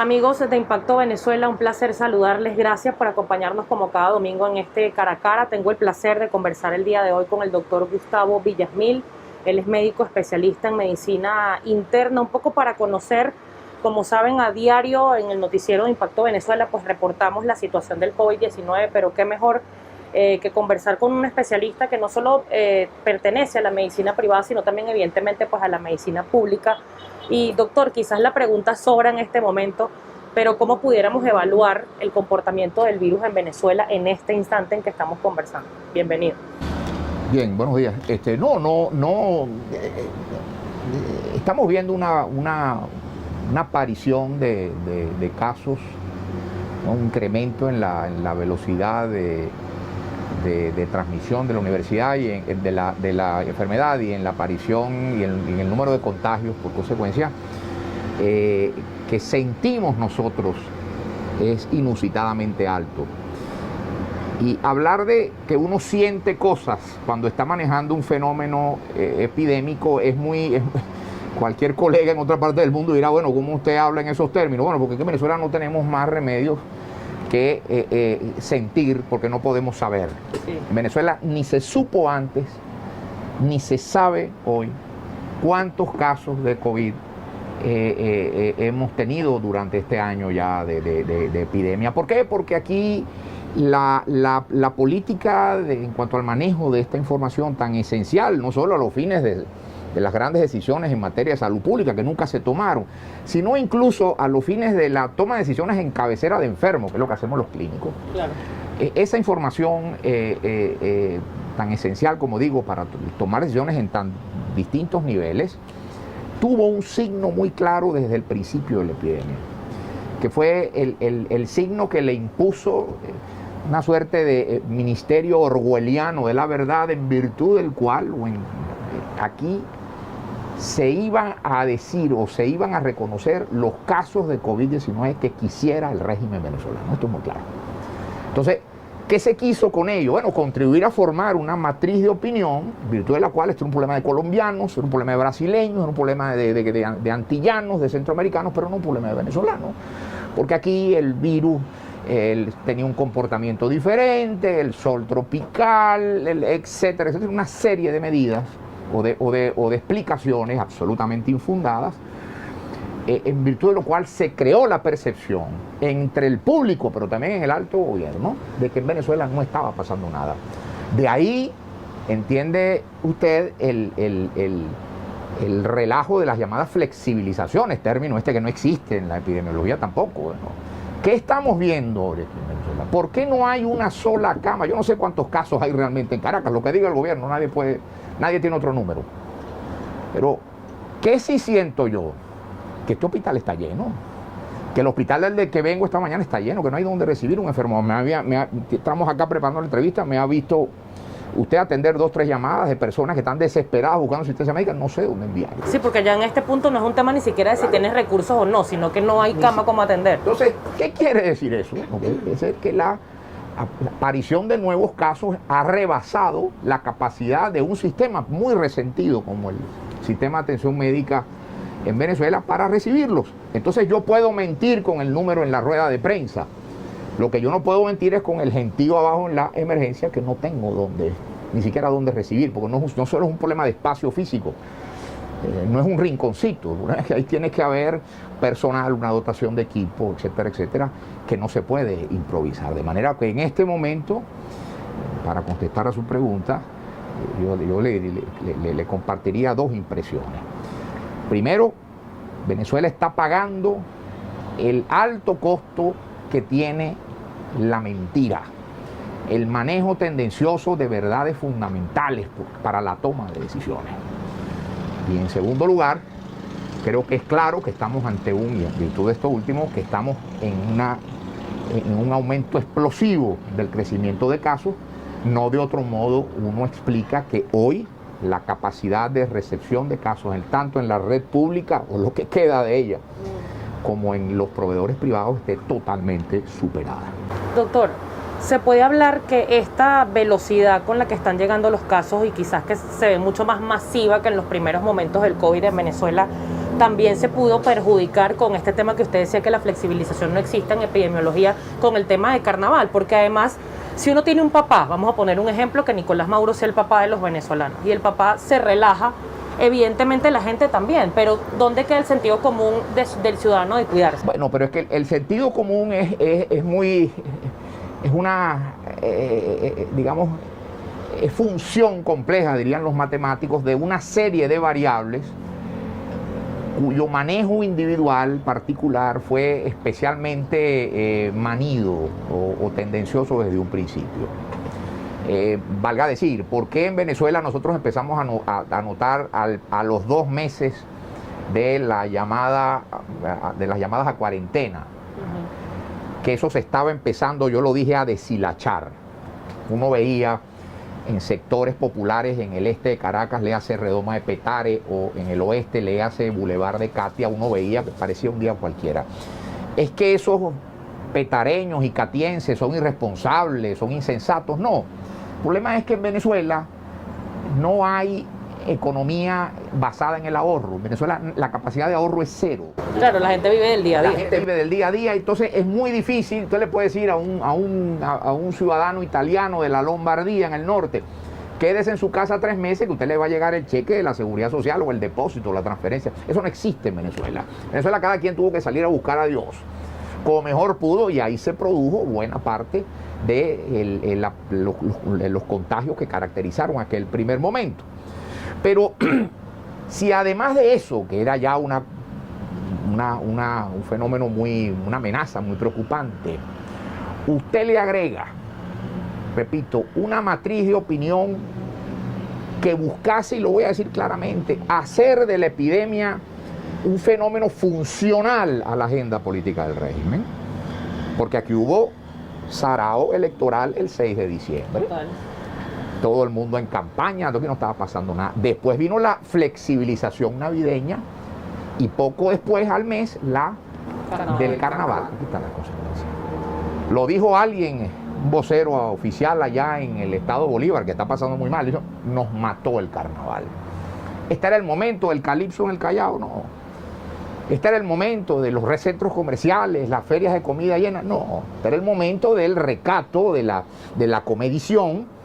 Amigos de Impacto Venezuela, un placer saludarles. Gracias por acompañarnos como cada domingo en este Cara a Cara. Tengo el placer de conversar el día de hoy con el doctor Gustavo Villasmil. Él es médico especialista en medicina interna, un poco para conocer, como saben, a diario en el noticiero de Impacto Venezuela, pues reportamos la situación del COVID-19, pero qué mejor que conversar con un especialista que no solo pertenece a la medicina privada, sino también evidentemente pues a la medicina pública. Y doctor, quizás la pregunta sobra en este momento, pero ¿cómo pudiéramos evaluar el comportamiento del virus en Venezuela en este instante en que estamos conversando? Bienvenido. Bien, buenos días. Estamos viendo una aparición de casos, ¿no? Un incremento en la velocidad de transmisión de la universidad y de la enfermedad, y en la aparición y en el número de contagios por consecuencia, que sentimos nosotros es inusitadamente alto. Y hablar de que uno siente cosas cuando está manejando un fenómeno epidémico cualquier colega en otra parte del mundo dirá, bueno, ¿cómo usted habla en esos términos? Bueno, porque aquí en Venezuela no tenemos más remedios que sentir, porque no podemos saber. Sí. En Venezuela ni se supo antes, ni se sabe hoy cuántos casos de COVID hemos tenido durante este año ya de epidemia. ¿Por qué? Porque aquí la política en cuanto al manejo de esta información tan esencial, no solo a los fines de las grandes decisiones en materia de salud pública que nunca se tomaron, sino incluso a los fines de la toma de decisiones en cabecera de enfermos, que es lo que hacemos los clínicos. Claro. Esa información tan esencial, como digo, para tomar decisiones en tan distintos niveles, tuvo un signo muy claro desde el principio de la epidemia, que fue el signo que le impuso una suerte de ministerio orwelliano de la verdad, en virtud del cual aquí se iban a decir o se iban a reconocer los casos de COVID-19 que quisiera el régimen venezolano. Esto es muy claro. Entonces, ¿qué se quiso con ello? Bueno, contribuir a formar una matriz de opinión, en virtud de la cual esto era un problema de colombianos, era un problema de brasileños, era un problema de antillanos, de centroamericanos, pero no un problema de venezolanos. Porque aquí el virus tenía un comportamiento diferente, el sol tropical, etcétera, etcétera, una serie de medidas o de explicaciones absolutamente infundadas, en virtud de lo cual se creó la percepción entre el público, pero también en el alto gobierno, de que en Venezuela no estaba pasando nada. De ahí, entiende usted, el relajo de las llamadas flexibilizaciones, término que no existe en la epidemiología tampoco. ¿No? ¿Qué estamos viendo ahora en Venezuela? ¿Por qué no hay una sola cama? Yo no sé cuántos casos hay realmente en Caracas, lo que diga el gobierno, nadie tiene otro número. Pero, ¿qué sí siento yo? Que este hospital está lleno, que el hospital del que vengo esta mañana está lleno, que no hay donde recibir un enfermo. Estamos acá preparando la entrevista, me ha visto usted atender 2 o 3 llamadas de personas que están desesperadas buscando asistencia médica, no sé dónde enviar. Sí, porque ya en este punto no es un tema ni siquiera de si tienes recursos o no, sino que no hay cama como atender. Entonces, ¿qué quiere decir eso? Es que la aparición de nuevos casos ha rebasado la capacidad de un sistema muy resentido como el sistema de atención médica en Venezuela para recibirlos. Entonces yo puedo mentir con el número en la rueda de prensa. Lo que yo no puedo mentir es con el gentío abajo en la emergencia, que no tengo ni siquiera dónde recibir, porque no solo es un problema de espacio físico, no es un rinconcito, ahí tiene que haber personal, una dotación de equipo, etcétera, etcétera, que no se puede improvisar. De manera que en este momento, para contestar a su pregunta, yo le compartiría 2 impresiones. Primero, Venezuela está pagando el alto costo que tiene la mentira, el manejo tendencioso de verdades fundamentales para la toma de decisiones. Y en segundo lugar, creo que es claro que estamos ante y en virtud de esto último, que estamos en un aumento explosivo del crecimiento de casos. No de otro modo uno explica que hoy la capacidad de recepción de casos, tanto en la red pública o lo que queda de ella, como en los proveedores privados, esté totalmente superada. Doctor, ¿se puede hablar que esta velocidad con la que están llegando los casos y quizás que se ve mucho más masiva que en los primeros momentos del COVID en Venezuela también se pudo perjudicar con este tema que usted decía, que la flexibilización no existe en epidemiología, con el tema de carnaval, porque además, si uno tiene un papá, vamos a poner un ejemplo, que Nicolás Maduro sea el papá de los venezolanos, y el papá se relaja, evidentemente la gente también, pero ¿dónde queda el sentido común del ciudadano de cuidarse? Bueno, pero es que el sentido común es muy, es una, digamos, es función compleja, dirían los matemáticos, de una serie de variables cuyo manejo individual particular fue especialmente manido o tendencioso desde un principio. Valga decir, ¿por qué en Venezuela nosotros empezamos a notar a los 2 meses de las llamadas a cuarentena? Que eso se estaba empezando, yo lo dije, a deshilachar. Uno veía en sectores populares en el este de Caracas, le hace Redoma de Petare, o en el oeste le hace Boulevard de Catia, uno veía que parecía un día cualquiera. Es que esos petareños y catienses son irresponsables, son insensatos. No, el problema es que en Venezuela no hay economía basada en el ahorro. En Venezuela la capacidad de ahorro es cero. Claro, la gente vive del día a día. La gente vive del día a día, entonces es muy difícil. Usted le puede decir a un ciudadano italiano de la Lombardía en el norte, quédese en su casa 3 meses que usted le va a llegar el cheque de la seguridad social o el depósito, la transferencia. Eso no existe en Venezuela. En Venezuela cada quien tuvo que salir a buscar a Dios como mejor pudo, y ahí se produjo buena parte de los contagios que caracterizaron aquel primer momento. Pero si además de eso, que era ya un fenómeno una amenaza muy preocupante, usted le agrega, repito, una matriz de opinión que buscase, y lo voy a decir claramente, hacer de la epidemia un fenómeno funcional a la agenda política del régimen, porque aquí hubo sarao electoral el 6 de diciembre. Total. Todo el mundo en campaña, aquí no estaba pasando nada. Después vino la flexibilización navideña y poco después, al mes, del carnaval. Aquí están las consecuencias. Lo dijo alguien, un vocero oficial allá en el estado Bolívar, que está pasando muy mal, dijo, nos mató el carnaval. Este era el momento del calipso en el Callao, no. Este era el momento de los centros comerciales, las ferias de comida llenas, no. Este era el momento del recato, de la comedición,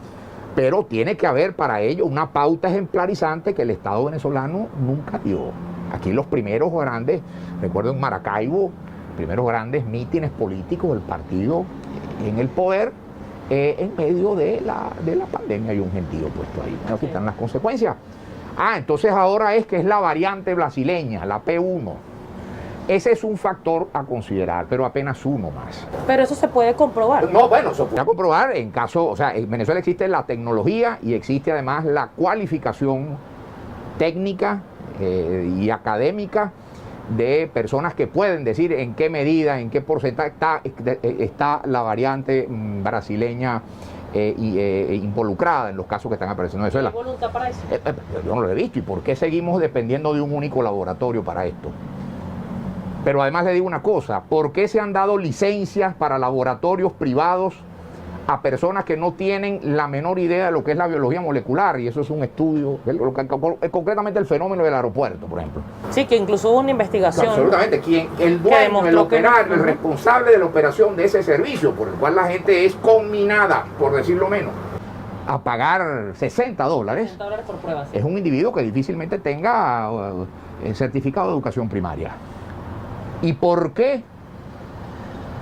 pero tiene que haber para ello una pauta ejemplarizante que el Estado venezolano nunca dio. Aquí los primeros grandes, recuerdo en Maracaibo, primeros grandes mítines políticos del partido en el poder, en medio de la pandemia, hay un gentío puesto ahí. Aquí están las consecuencias. Entonces ahora es que es la variante brasileña, la P1. Ese es un factor a considerar, pero apenas uno más. Pero eso se puede comprobar. No, bueno, se puede comprobar en caso, o sea, en Venezuela existe la tecnología y existe además la cualificación técnica y académica de personas que pueden decir en qué medida, en qué porcentaje está la variante brasileña involucrada en los casos que están apareciendo en Venezuela. ¿Hay voluntad para eso? Yo no lo he visto. ¿Y por qué seguimos dependiendo de un único laboratorio para esto? Pero además le digo una cosa, ¿por qué se han dado licencias para laboratorios privados a personas que no tienen la menor idea de lo que es la biología molecular? Y eso es un estudio, concretamente el fenómeno del aeropuerto, por ejemplo. Sí, que incluso hubo una investigación. Absolutamente, el dueño, el operario, el responsable de la operación de ese servicio, por el cual la gente es conminada, por decirlo menos, a pagar $60. $60 por prueba, sí. Es un individuo que difícilmente tenga certificado de educación primaria. ¿Y por qué?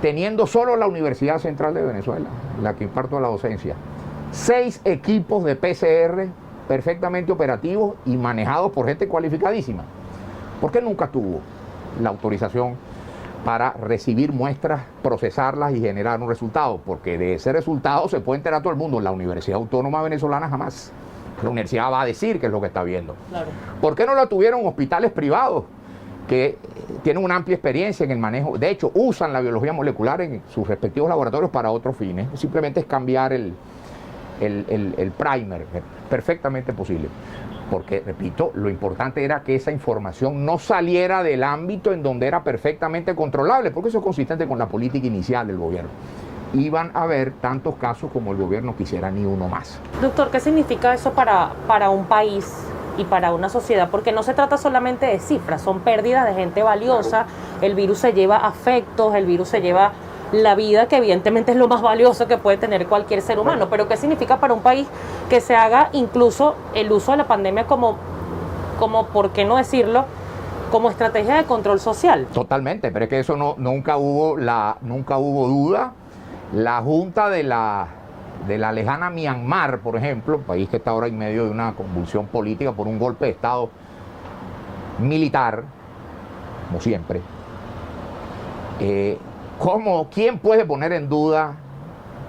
Teniendo solo la Universidad Central de Venezuela, la que imparto la docencia, 6 equipos de PCR perfectamente operativos y manejados por gente cualificadísima. ¿Por qué nunca tuvo la autorización para recibir muestras, procesarlas y generar un resultado? Porque de ese resultado se puede enterar todo el mundo. La Universidad Autónoma Venezolana jamás. La universidad va a decir qué es lo que está viendo. Claro. ¿Por qué no la tuvieron hospitales privados que tienen una amplia experiencia en el manejo? De hecho, usan la biología molecular en sus respectivos laboratorios para otros fines. Simplemente es cambiar el primer, perfectamente posible. Porque, repito, lo importante era que esa información no saliera del ámbito en donde era perfectamente controlable, porque eso es consistente con la política inicial del gobierno. Iban a haber tantos casos como el gobierno quisiera, ni uno más. Doctor, ¿qué significa eso para un país y para una sociedad, porque no se trata solamente de cifras, son pérdidas de gente valiosa, el virus se lleva afectos, el virus se lleva la vida, que evidentemente es lo más valioso que puede tener cualquier ser humano, pero ¿qué significa para un país que se haga incluso el uso de la pandemia como por qué no decirlo, como estrategia de control social? Totalmente, pero es que eso nunca hubo duda. La Junta de la lejana Myanmar, por ejemplo, país que está ahora en medio de una convulsión política por un golpe de Estado militar, como siempre, ¿quién puede poner en duda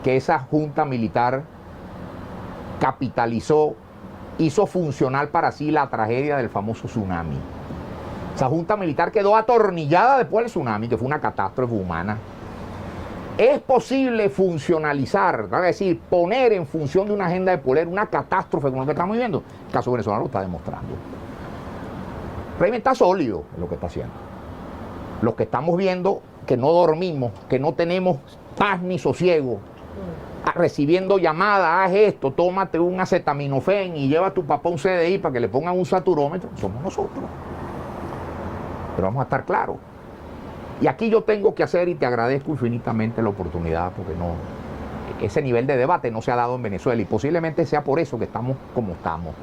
que esa junta militar hizo funcional para sí la tragedia del famoso tsunami? Esa junta militar quedó atornillada después del tsunami, que fue una catástrofe humana. Es posible funcionalizar, es decir, poner en función de una agenda de poder una catástrofe como lo que estamos viviendo. El caso venezolano lo está demostrando. El régimen está sólido en lo que está haciendo. Los que estamos viendo que no dormimos, que no tenemos paz ni sosiego, recibiendo llamadas, haz esto, tómate un acetaminofén y lleva a tu papá un CDI para que le pongan un saturómetro, somos nosotros. Pero vamos a estar claros. Y aquí yo tengo que hacer, y te agradezco infinitamente la oportunidad, porque ese nivel de debate no se ha dado en Venezuela, y posiblemente sea por eso que estamos como estamos.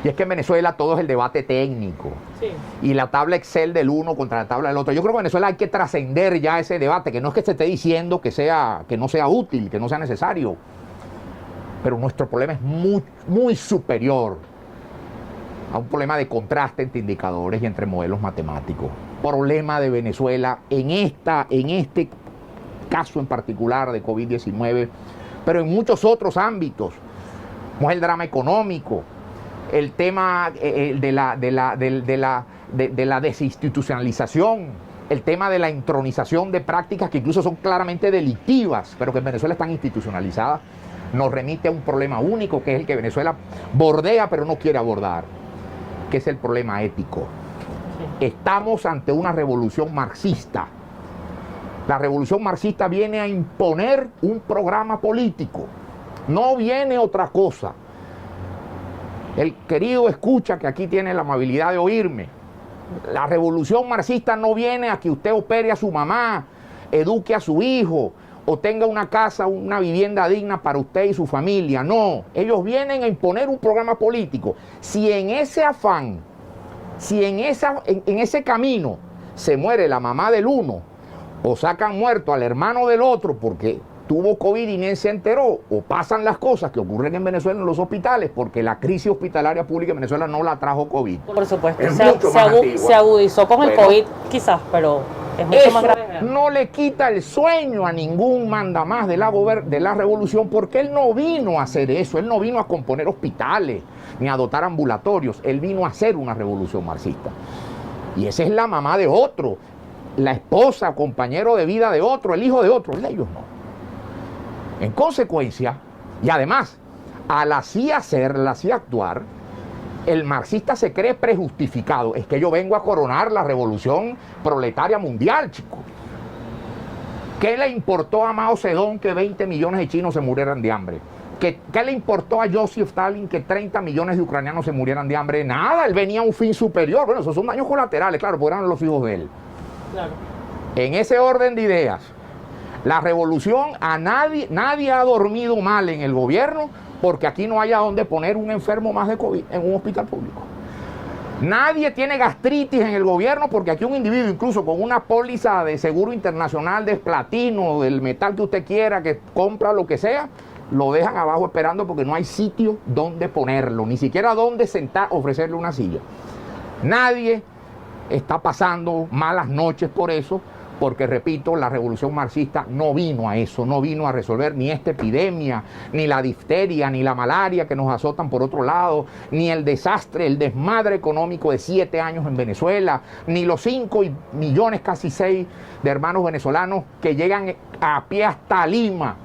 Y es que en Venezuela todo es el debate técnico. Sí. Y la tabla Excel del uno contra la tabla del otro. Yo creo que en Venezuela hay que trascender ya ese debate, que no es que se esté diciendo que no sea útil, que no sea necesario. Pero nuestro problema es muy, muy superior a un problema de contraste entre indicadores y entre modelos matemáticos. Problema de Venezuela en este caso en particular de COVID-19, pero en muchos otros ámbitos, como es el drama económico, el tema de la desinstitucionalización, el tema de la entronización de prácticas que incluso son claramente delictivas, pero que en Venezuela están institucionalizadas, nos remite a un problema único, que es el que Venezuela bordea pero no quiere abordar, que es el problema ético. Estamos ante una revolución marxista. La revolución marxista viene a imponer un programa político, no viene otra cosa. El querido escucha que aquí tiene la amabilidad de oírme. La revolución marxista no viene a que usted opere a su mamá, eduque a su hijo, o tenga una casa, una vivienda digna para usted y su familia. No, ellos vienen a imponer un programa político. Si en ese afán, en ese camino se muere la mamá del uno, o sacan muerto al hermano del otro porque tuvo COVID y ni se enteró, o pasan las cosas que ocurren en Venezuela en los hospitales, porque la crisis hospitalaria pública en Venezuela no la trajo COVID. Por supuesto, se agudizó con el COVID quizás, pero es mucho más grave. No le quita el sueño a ningún mandamás de la revolución, porque él no vino a hacer eso, él no vino a componer hospitales, ni a dotar ambulatorios, él vino a hacer una revolución marxista. Y esa es la mamá de otro, la esposa, compañero de vida de otro, el hijo de otro, el de ellos no. En consecuencia, y además, al así hacer, al así actuar, el marxista se cree prejustificado. Es que yo vengo a coronar la revolución proletaria mundial, chicos. ¿Qué le importó a Mao Zedong que 20 millones de chinos se murieran de hambre? ¿Qué le importó a Joseph Stalin que 30 millones de ucranianos se murieran de hambre? Nada, él venía a un fin superior. Bueno, esos son daños colaterales, claro, porque eran los hijos de él. Claro. En ese orden de ideas, la revolución, nadie ha dormido mal en el gobierno porque aquí no haya donde poner un enfermo más de COVID en un hospital público. Nadie tiene gastritis en el gobierno porque aquí un individuo, incluso con una póliza de seguro internacional de platino, del metal que usted quiera, que compra lo que sea, lo dejan abajo esperando porque no hay sitio donde ponerlo, ni siquiera donde sentar, ofrecerle una silla. Nadie está pasando malas noches por eso, porque, repito, la revolución marxista no vino a eso, no vino a resolver ni esta epidemia, ni la difteria, ni la malaria que nos azotan por otro lado, ni el desastre, el desmadre económico de 7 años en Venezuela, ni los 5 millones, casi 6, de hermanos venezolanos que llegan a pie hasta Lima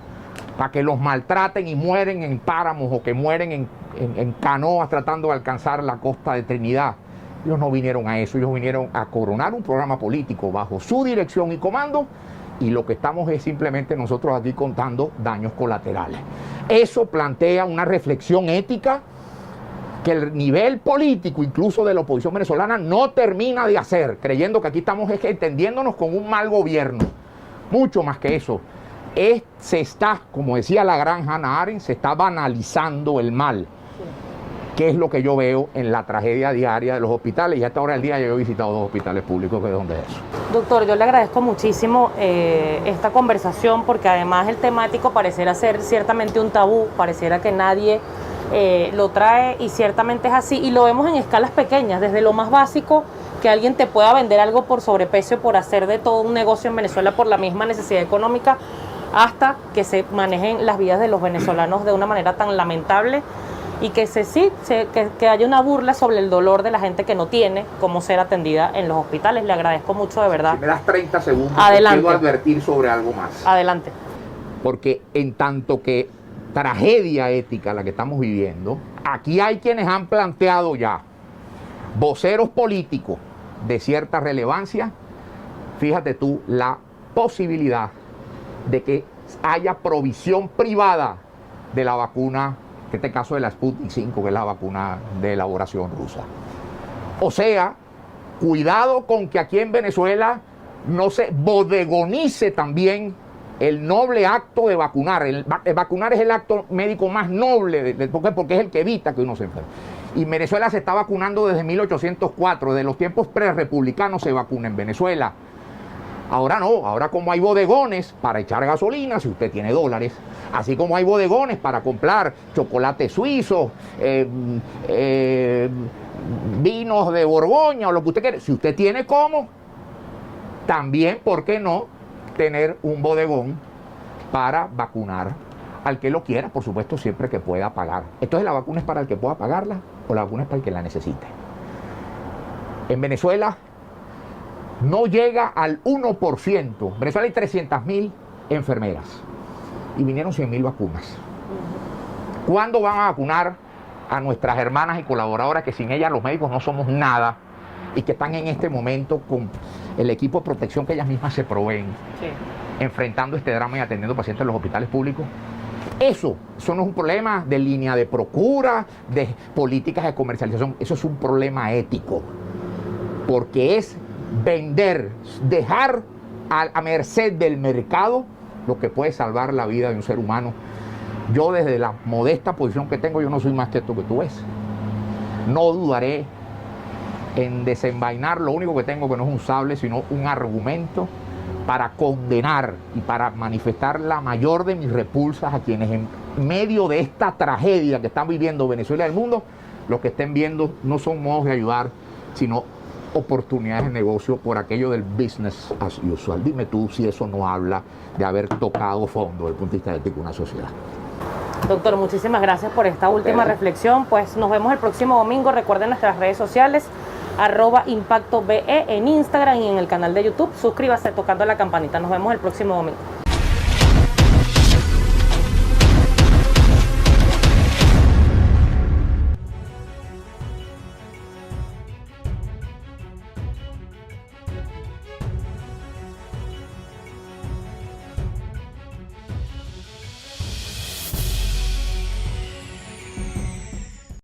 para que los maltraten y mueren en páramos o que mueren en canoas tratando de alcanzar la costa de Trinidad. Ellos no vinieron a eso, ellos vinieron a coronar un programa político bajo su dirección y comando, y lo que estamos es simplemente nosotros aquí contando daños colaterales. Eso plantea una reflexión ética que el nivel político, incluso de la oposición venezolana, no termina de hacer, creyendo que aquí estamos entendiéndonos con un mal gobierno. Mucho más que eso. Se está, como decía la gran Hannah Arendt, se está banalizando el mal, que es lo que yo veo en la tragedia diaria de los hospitales. Y a esta hora del día yo he visitado 2 hospitales públicos, que es donde es eso. Doctor, yo le agradezco muchísimo esta conversación, porque además el temático pareciera ser ciertamente un tabú, pareciera que nadie lo trae, y ciertamente es así, y lo vemos en escalas pequeñas, desde lo más básico, que alguien te pueda vender algo por sobrepeso, por hacer de todo un negocio en Venezuela por la misma necesidad económica, hasta que se manejen las vidas de los venezolanos de una manera tan lamentable, y que que haya una burla sobre el dolor de la gente que no tiene cómo ser atendida en los hospitales. Le agradezco mucho, de verdad. Si me das 30 segundos, adelante. Quiero advertir sobre algo más. Adelante. Porque en tanto que tragedia ética la que estamos viviendo, aquí hay quienes han planteado ya, voceros políticos de cierta relevancia, fíjate tú, la posibilidad de que haya provisión privada de la vacuna, en este caso de la Sputnik 5, que es la vacuna de elaboración rusa. O sea, cuidado con que aquí en Venezuela no se bodegonice también el noble acto de vacunar. El vacunar es el acto médico más noble, porque es el que evita que uno se enferme. Y Venezuela se está vacunando desde 1804, desde los tiempos prerepublicanos se vacuna en Venezuela. Ahora no, ahora como hay bodegones para echar gasolina, si usted tiene dólares, así como hay bodegones para comprar chocolate suizo, vinos de Borgoña o lo que usted quiere, si usted tiene cómo, también, ¿por qué no tener un bodegón para vacunar al que lo quiera? Por supuesto, siempre que pueda pagar. Entonces, ¿la vacuna es para el que pueda pagarla o la vacuna es para el que la necesite? En Venezuela no llega al 1%. En Venezuela hay 300.000 enfermeras y vinieron 100.000 vacunas. ¿Cuándo van a vacunar a nuestras hermanas y colaboradoras que sin ellas los médicos no somos nada y que están en este momento con el equipo de protección que ellas mismas se proveen, enfrentando este drama y atendiendo pacientes en los hospitales públicos? Eso no es un problema de línea de procura, de políticas de comercialización, eso es un problema ético, porque es vender, dejar a merced del mercado lo que puede salvar la vida de un ser humano. Yo, desde la modesta posición que tengo, yo no soy más que esto que tú ves. No dudaré en desenvainar lo único que tengo, que no es un sable, sino un argumento para condenar y para manifestar la mayor de mis repulsas a quienes en medio de esta tragedia que están viviendo Venezuela y el mundo, lo que estén viendo no son modos de ayudar, sino oportunidades de negocio por aquello del business as usual. Dime tú si eso no habla de haber tocado fondo desde el punto de vista ético de una sociedad. Doctor, muchísimas gracias por esta última reflexión. Pues nos vemos el próximo domingo. Recuerden nuestras redes sociales, @ImpactoBE en Instagram y en el canal de YouTube. Suscríbase tocando la campanita. Nos vemos el próximo domingo.